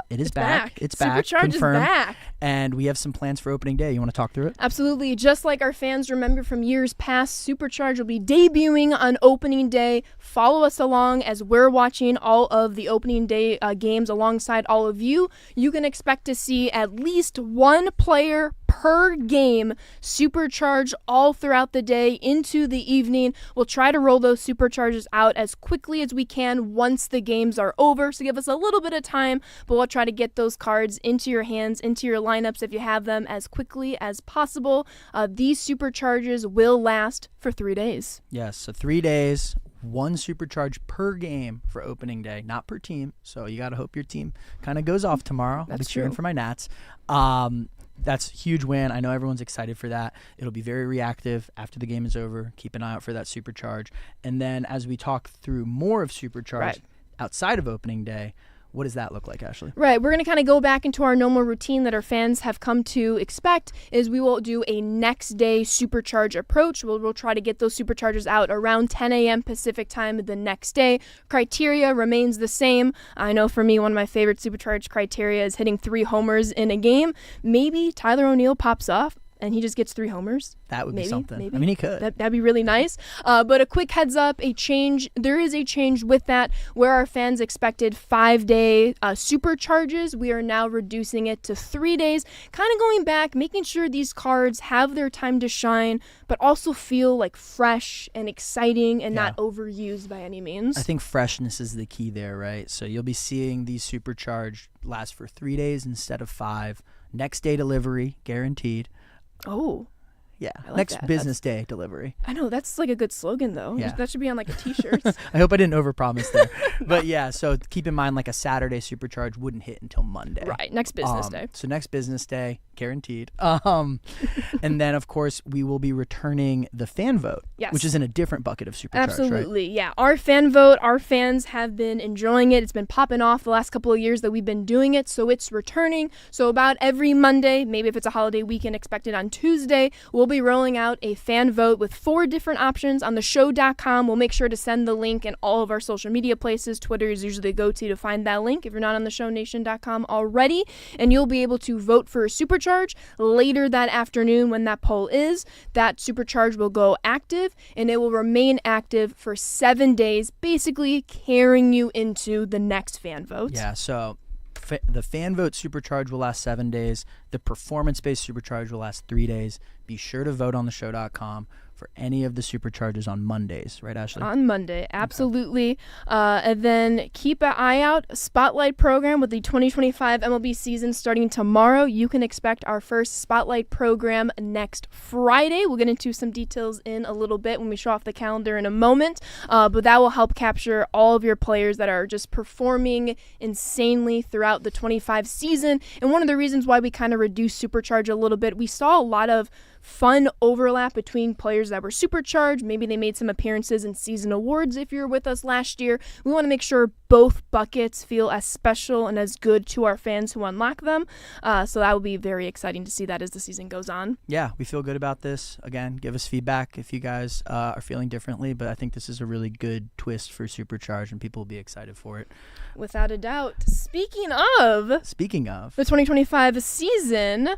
It is back. It's back. Supercharge Confirmed. is back. And we have some plans for opening day. You want to talk through it? Absolutely. Just like our fans remember from years past, Supercharge will be debuting on opening day. Follow us along as we're watching all of the opening day games alongside all of you. You can expect to see at least one player per game supercharge all throughout the day into the evening. We'll try to roll those supercharges out as quickly as we can once the games are over, so give us a little bit of time, but we'll try to get those cards into your hands, into your lineups if you have them, as quickly as possible. These supercharges will last for 3 days. Yes, so 3 days, one supercharge per game for opening day, not per team. So you got to hope your team kind of goes off tomorrow. I'll be cheering for my Nats. That's a huge win. I know everyone's excited for that. It'll be very reactive after the game is over. Keep an eye out for that supercharge. And then as we talk through more of supercharge outside of opening day, what does that look like, Ashley? Right. We're going to kind of go back into our normal routine that our fans have come to expect, is we will do a next day supercharge approach. We'll try to get those supercharges out around 10 a.m. Pacific time the next day. Criteria remains the same. I know for me, one of my favorite supercharge criteria is hitting 3 homers in a game. Maybe Tyler O'Neill pops off and he just gets 3 homers. That would be something. Maybe. I mean, he could. That'd be really nice. But a quick heads up, there is a change with that. Where our fans expected 5-day supercharges, we are now reducing it to 3 days. Kind of going back, making sure these cards have their time to shine, but also feel like fresh and exciting and not overused by any means. I think freshness is the key there, right? So you'll be seeing these supercharged last for 3 days instead of 5. Next day delivery, guaranteed. Oh. Yeah, like next that. business day delivery. I know, that's like a good slogan, though. Yeah. That should be on like a T-shirt. I hope I didn't overpromise there. But yeah, so keep in mind, like a Saturday supercharge wouldn't hit until Monday. Right, next business day. So next business day, guaranteed. And then, of course, we will be returning the fan vote, which is in a different bucket of supercharge, Absolutely, right? yeah. Our fan vote, our fans have been enjoying it. It's been popping off the last couple of years that we've been doing it, so it's returning. So about every Monday, maybe if it's a holiday weekend expected on Tuesday, we'll be rolling out a fan vote with 4 different options on theshow.com. We'll make sure to send the link in all of our social media places. Twitter is usually the go-to to find that link if you're not on theshownation.com already. And you'll be able to vote for a supercharge later that afternoon when that poll is. That supercharge will go active, and it will remain active for 7 days, basically carrying you into the next fan vote. Yeah, so the fan vote supercharge will last 7 days. The performance-based supercharge will last 3 days. Be sure to vote on theshow.com for any of the supercharges on Mondays, right, Ashley? On Monday, absolutely. And then keep an eye out. Spotlight program with the 2025 MLB season starting tomorrow. You can expect our first Spotlight program next Friday. We'll get into some details in a little bit when we show off the calendar in a moment. But that will help capture all of your players that are just performing insanely throughout the 25 season. And one of the reasons why we kind of reduced Supercharge a little bit, we saw a lot of fun overlap between players that were supercharged. Maybe they made some appearances in season awards if you were with us last year. We want to make sure both buckets feel as special and as good to our fans who unlock them. So that will be very exciting to see that as the season goes on. Yeah, we feel good about this. Again, give us feedback if you guys are feeling differently, but I think this is a really good twist for Supercharge, and people will be excited for it. Without a doubt. Speaking of the 2025 season,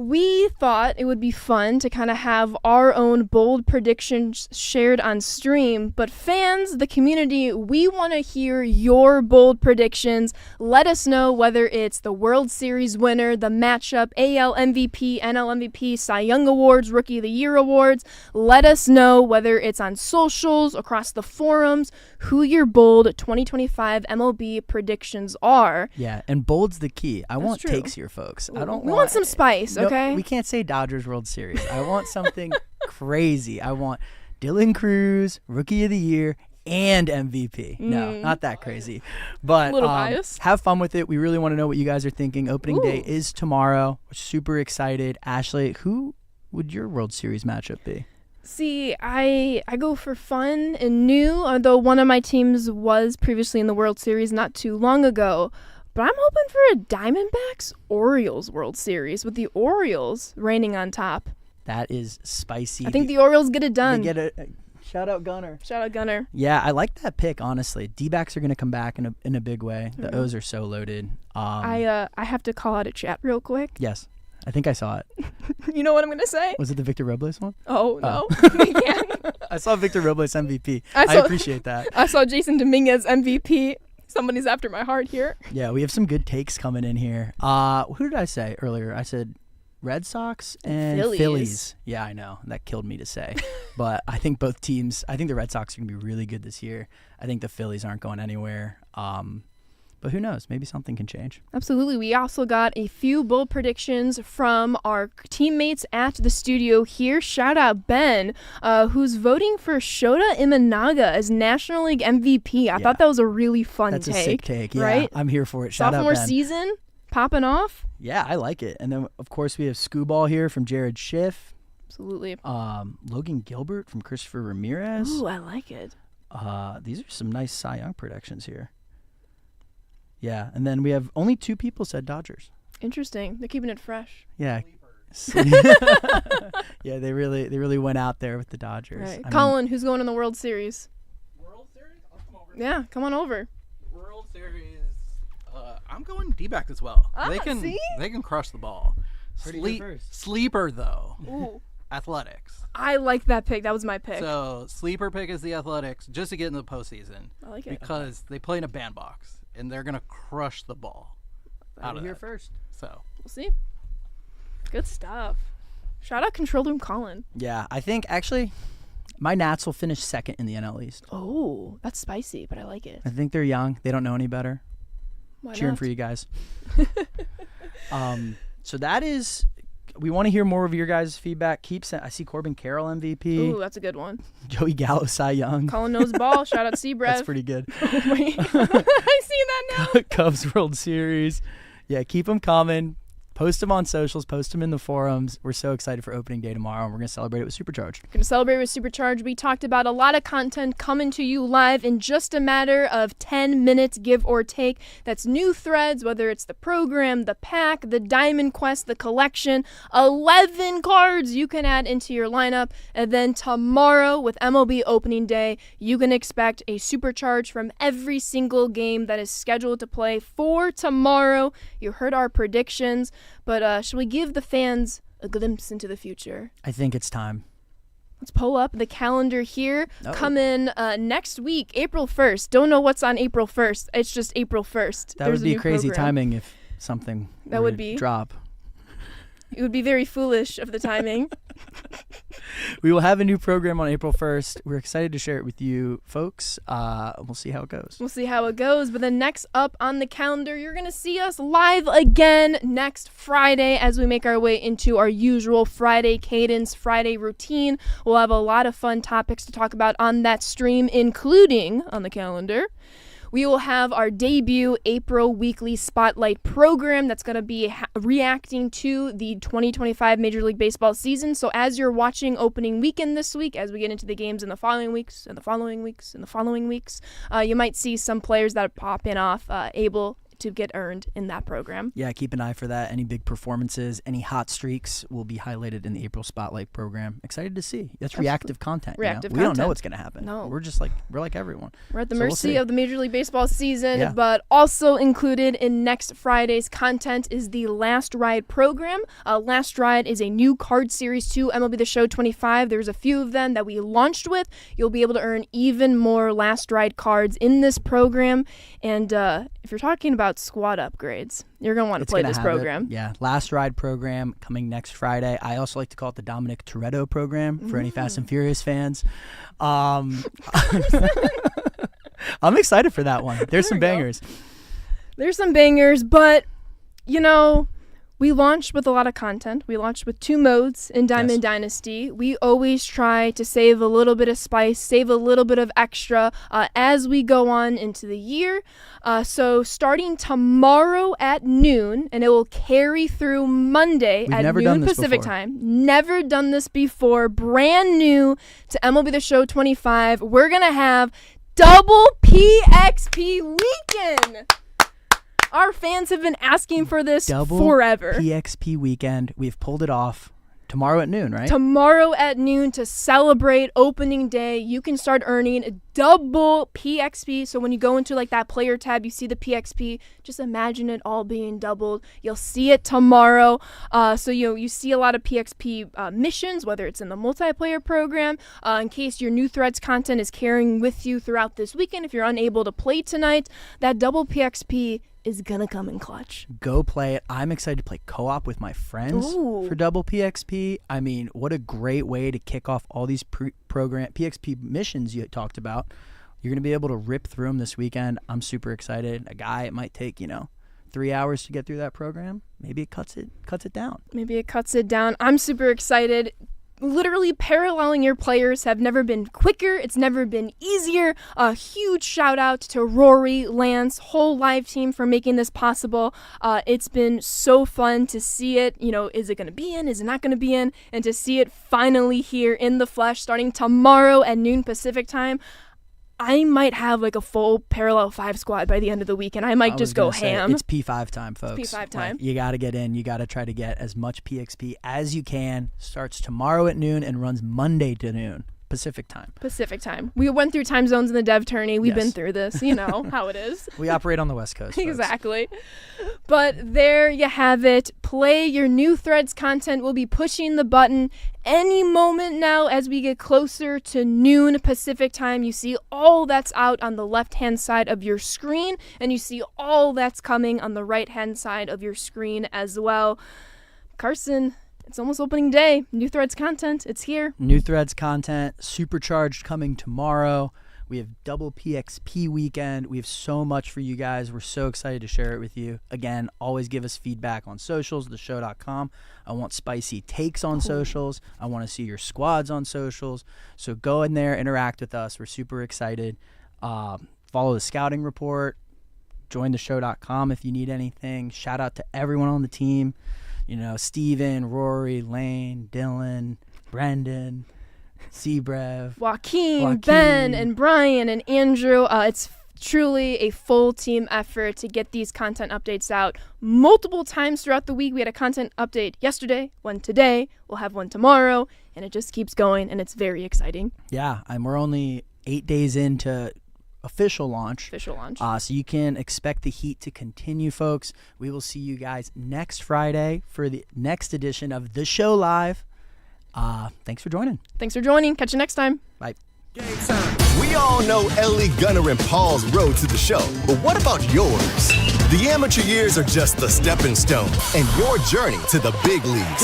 we thought it would be fun to kind of have our own bold predictions shared on stream, but fans, the community, we want to hear your bold predictions. Let us know whether it's the World Series winner, the matchup, AL MVP, NL MVP, Cy Young Awards, Rookie of the Year Awards. Let us know whether it's on socials, across the forums, who your bold 2025 MLB predictions are. Yeah, and bold's the key. I want true. takes here, folks. We want some spice, okay? We can't say Dodgers World Series. I want something crazy. I want Dylan Cruz, Rookie of the Year, and MVP. No, not that crazy. But a little biased. Have fun with it. We really want to know what you guys are thinking. Opening day is tomorrow. We're super excited. Ashley, who would your World Series matchup be? See, I go for fun and new, although one of my teams was previously in the World Series not too long ago. But I'm hoping for a Diamondbacks-Orioles World Series with the Orioles reigning on top. That is spicy. I think the Orioles get it done. They get shout out Gunner. Shout out Gunner. Yeah, I like that pick, honestly. D-backs are going to come back in a big way. The O's are so loaded. I have to call out a chat real quick. Yes. I think I saw it. You know what I'm going to say? Was it the Victor Robles one? Oh, no. We can't. I saw Victor Robles MVP. I appreciate that. I saw Jason Dominguez MVP. Somebody's after my heart here. Yeah, we have some good takes coming in here. Who did I say earlier? I said Red Sox and Phillies. Yeah, I know. That killed me to say. But I think both teams, I think the Red Sox are going to be really good this year. I think the Phillies aren't going anywhere. But who knows? Maybe something can change. Absolutely. We also got a few bold predictions from our teammates at the studio here. Shout out Ben, who's voting for Shota Imanaga as National League MVP. I thought that was a really fun take. That's a sick take. Yeah, right? I'm here for it. Shout Sophomore out Ben. season, popping off. Yeah, I like it. And then, of course, we have Scooball here from Jared Schiff. Absolutely. Logan Gilbert from Christopher Ramirez. Ooh, I like it. These are some nice Cy Young predictions here. Yeah, and then we have only 2 people said Dodgers. Interesting. They're keeping it fresh. Yeah. Yeah, they really went out there with the Dodgers. Right. Colin, who's going in the World Series? World Series? I'll come over. Yeah, come on over. World Series. I'm going D-back as well. They can crush the ball. Sleeper though. Ooh. Athletics. I like that pick. That was my pick. So sleeper pick is the Athletics just to get into the postseason. I like it. Because they play in a bandbox and they're gonna crush the ball. Out of here that. first. So We'll see. Good stuff. Shout out Control Room Colin. Yeah, I think actually my Nats will finish second in the NL East. Oh, that's spicy, but I like it. I think they're young. They don't know any better. Why Cheering not? for you guys. So that is. We want to hear more of your guys' feedback. I see Corbin Carroll MVP. Ooh, that's a good one. Joey Gallo Cy Young. Colin knows ball. Shout out Seabreath. That's pretty good. Oh, wait. I see that now. Cubs World Series. Yeah, keep them coming. Post them on socials. Post them in the forums. We're so excited for opening day tomorrow, and we're going to celebrate it with Supercharged. Going to celebrate with Supercharged. We talked about a lot of content coming to you live in just a matter of 10 minutes, give or take. That's new threads, whether it's the program, the pack, the Diamond Quest, the collection, 11 cards you can add into your lineup. And then tomorrow with MLB opening day, you can expect a Supercharge from every single game that is scheduled to play for tomorrow. You heard our predictions, but should we give the fans a glimpse into the future? I think it's time. Let's pull up the calendar here. Come in next week, April 1st. Don't know what's on April 1st. It's just April 1st. That would be crazy timing if something would drop. It would be very foolish of the timing. We will have a new program on April 1st. We're excited to share it with you folks. We'll see how it goes. But then next up on the calendar, you're going to see us live again next Friday as we make our way into our usual Friday cadence, Friday routine. We'll have a lot of fun topics to talk about on that stream, including on the calendar. We will have our debut April weekly spotlight program that's going to be reacting to the 2025 Major League Baseball season. So as you're watching opening weekend this week, as we get into the games in the following weeks, and the following weeks, and the following weeks, you might see some players that are popping off able to get earned in that program. Yeah, keep an eye for that. Any big performances, any hot streaks will be highlighted in the April Spotlight program. Excited to see. That's reactive content. Reactive content. We don't know what's going to happen. No. We're like everyone. We're at the mercy of the Major League Baseball season, but also included in next Friday's content is the Last Ride program. Last Ride is a new card series to MLB The Show 25. There's a few of them that we launched with. You'll be able to earn even more Last Ride cards in this program. And if you're talking about squad upgrades, you're going to want to play this program. Yeah, Last Ride program coming next Friday. I also like to call it the Dominic Toretto program for any Fast and Furious fans. I'm excited for that one. There's some bangers. There's some bangers, but, you know, we launched with a lot of content. We launched with 2 modes in Diamond Dynasty. We always try to save a little bit of spice, save a little bit of extra as we go on into the year. So starting tomorrow at noon, and it will carry through Monday at noon Pacific time. Never done this before. Brand new to MLB The Show 25. We're going to have double PXP weekend. Our fans have been asking for this forever. PXP weekend. We've pulled it off. Tomorrow at noon, right? Tomorrow at noon to celebrate opening day. You can start earning a double PXP. So when you go into like that player tab, you see the PXP. Just imagine it all being doubled. You'll see it tomorrow. So you see a lot of PXP missions, whether it's in the multiplayer program, in case your new threads content is carrying with you throughout this weekend. If you're unable to play tonight, that double PXP is gonna come in clutch. Go play it. I'm excited to play co-op with my friends for double PXP. I mean, what a great way to kick off all these program PXP missions you talked about. You're gonna be able to rip through them this weekend. I'm super excited. It might take 3 hours to get through that program. Maybe it cuts it down. I'm super excited. Literally paralleling your players have never been quicker. It's never been easier. A huge shout out to Rory, Lance, whole live team for making this possible. It's been so fun to see it. Is it going to be in? Is it not going to be in? And to see it finally here in the flesh starting tomorrow at noon Pacific time. I might have like a full Parallel 5 squad by the end of the week, and I might just go ham. It's P5 time, folks. It's P5 time. You got to get in. You got to try to get as much PXP as you can. Starts tomorrow at noon and runs Monday to noon. Pacific time. We went through time zones in the dev tourney. We've been through this. You know how it is. We operate on the West Coast, folks. Exactly. But there you have it. Play your new threads content. We'll be pushing the button any moment now as we get closer to noon Pacific time. You see all that's out on the left-hand side of your screen, and you see all that's coming on the right-hand side of your screen as well. Carson, it's almost opening day. New Threads content. It's here. New Threads content. Supercharged coming tomorrow. We have double PXP weekend. We have so much for you guys. We're so excited to share it with you. Again, always give us feedback on socials, theshow.com. I want spicy takes on socials. I want to see your squads on socials. So go in there, interact with us. We're super excited. Follow the scouting report. Join theshow.com if you need anything. Shout out to everyone on the team. Steven, Rory, Lane, Dylan, Brendan, Seabrev, Joaquin, Ben, and Brian, and Andrew. It's truly a full team effort to get these content updates out multiple times throughout the week. We had a content update yesterday, one today, we'll have one tomorrow, and it just keeps going, and it's very exciting. Yeah, and we're only 8 days into official launch. So you can expect the heat to continue, folks. We will see you guys next Friday for the next edition of The Show Live. Thanks for joining. Catch you next time. Bye. We all know Ellie, Gunnar, and Paul's road to the show, but what about yours? The amateur years are just the stepping stone, and your journey to the big leagues.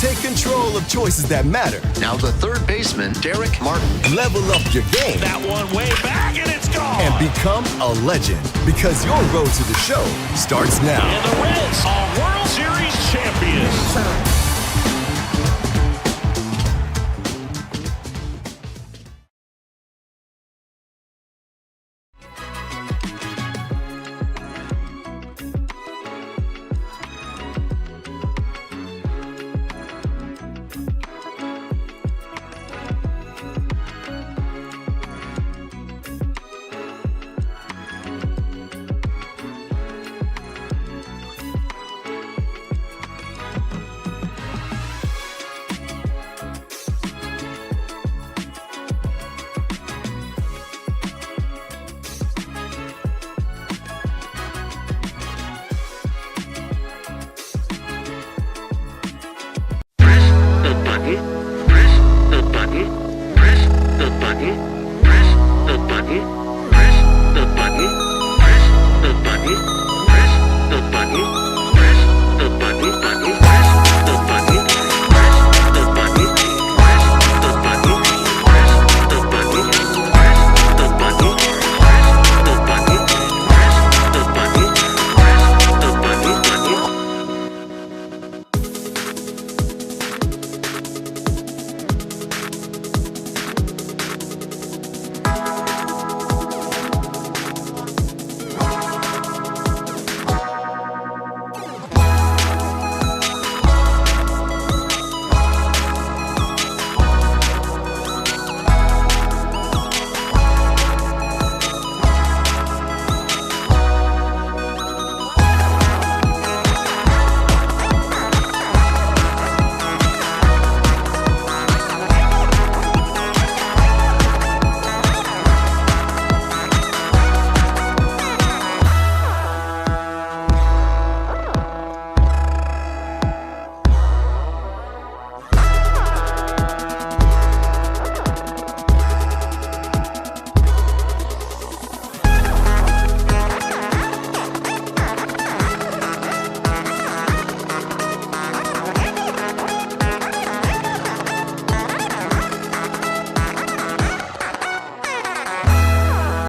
Take control of choices that matter. Now the third baseman, Derek Martin. Level up your game. That one way back, and it's gone. And become a legend, because your road to the show starts now. And the Reds are World Series champions.